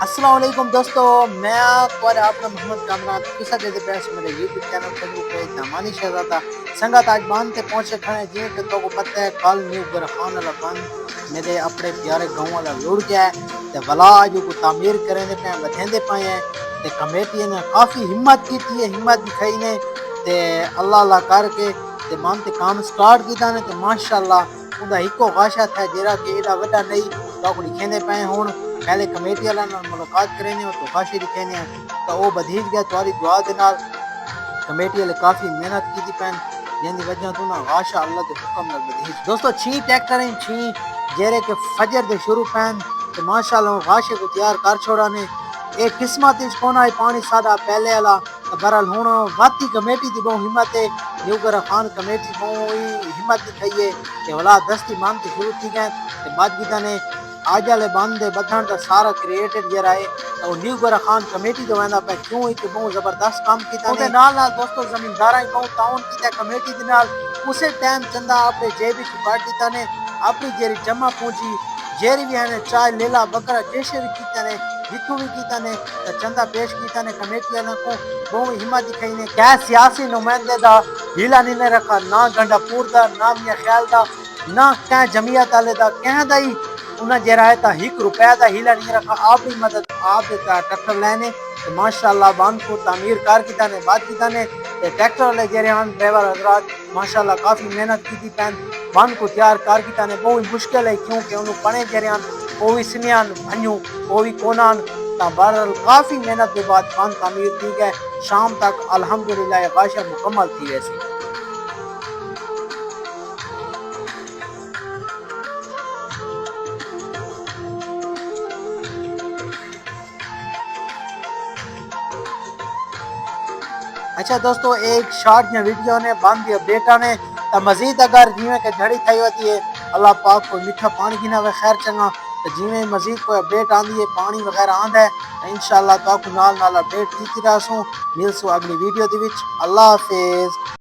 السلام علیکم دوستو، میں آپ اور اپنا محمد کامران کسا جیسے پیش میرے یوٹیوب چینل فیسبک پیج دامانی شہزادہ سنگت آج باندھ پہنچے کھڑے جی کہ تو کو پتہ ہے کل نیو گرخان والا بند میرے اپنے پیارے گاؤں والا لڑ گیا ہے تے ولا جو کو تعمیر کریں دے پے بدھیندے پے ہیں تے کمیٹی نے کافی ہمت کی ہے، ہمت دکھائی نے تے اللہ اللہ کر کے تے بند تے کام سٹارٹ کیتا نے تے ماشاءاللہ اوندا اکو غاشہ تھا جیڑا کہ ایڈا وڈا نہیں تو کو لکھیندے پے ہن پہلے کمیٹی والا نال ملاقات کریں اور تو خاشی دکھینے تو وہ بدھیج گیا تمہاری دعا دے نال کمیٹی والے کافی محنت کی پین جن دی وجہ تو نا غاشہ اللہ دے حکم نال بدھیج دوستو 6 ٹریکٹر ہیں 6 جیرے کے فجر دے شروع پین تے ماشاءاللہ غاشے کو تیار کر چھوڑا نے ایک قسمت وچ کونا ہے پانی ساڈا پہلے والا برال ہن واتی کمیٹی دی بہت ہمت ہے نیو گرا خان کمیٹی بہت ہمت دکھائیے کہ ولا دستی مان کے شروع کی گئے تے بعد کیتا نے آج والے بند دے بدھن دا سارا کریٹڈ جڑا ہے تو نیو گرا خان کمیٹی جو ویندا پے کیوں ہے کہ بہت زبردست کام کیتا نے نال نال دوستو زمینداراں بہت تعاون کیتا کمیٹی دے نال اسی ٹائم چندا اپنے جیب وچ کڈ دیتا نے اپنی جیری جمع پونجی جیری بھی ہے چائے لیلا بکرا جیسے بھی کیتا نے جتوں بھی کیتا نے چندا پیش کیتا نے کمیٹی والوں کو بہت ہمت دکھائی نے کیا سیاسی نمائندے دا ہیلا نہیں رکھا نہ گنڈا پور دا نہ میاں خیال دا نہ کہ جمعیت والے دا کہیں دا ہی انہاں جڑا ہے تا 1 روپے دا ہیلا نہیں رکھا آپ بھی مدد آپ دیتا ٹریکٹر لینے تو ماشاءاللہ بند کو تعمیر کار کیتا نے بعد کیتا نے ٹریکٹر والے جڑے ہیں ڈرائیور حضرات ماشاءاللہ کافی محنت کی پین بند کو تیار کار کیتا نے بہت مشکل ہے کیونکہ انہوں پڑے جڑے ہیں وہ بھی سنیان بھنیو وہ بھی کونان تا بہرحال کافی محنت کے بعد بند تعمیر کی گئے شام تک الحمدللہ غاشہ مکمل تھی ویسی اچھا دوستو ایک شارٹ یا ویڈیو نے بند دی اپڈیٹ آنے تا مزید اگر جیویں کہ جھڑی تھئی ہوتی ہے اللہ پاک کو میٹھا پانی گنا وے خیر چنگا تو جیویں مزید کوئی اپڈیٹ آندی ہے پانی وغیرہ آندا ہے انشاءاللہ تو کو نال اپڈیٹ دیتی رہسوں ملسو اگلی ویڈیو دی وچ اللہ حافظ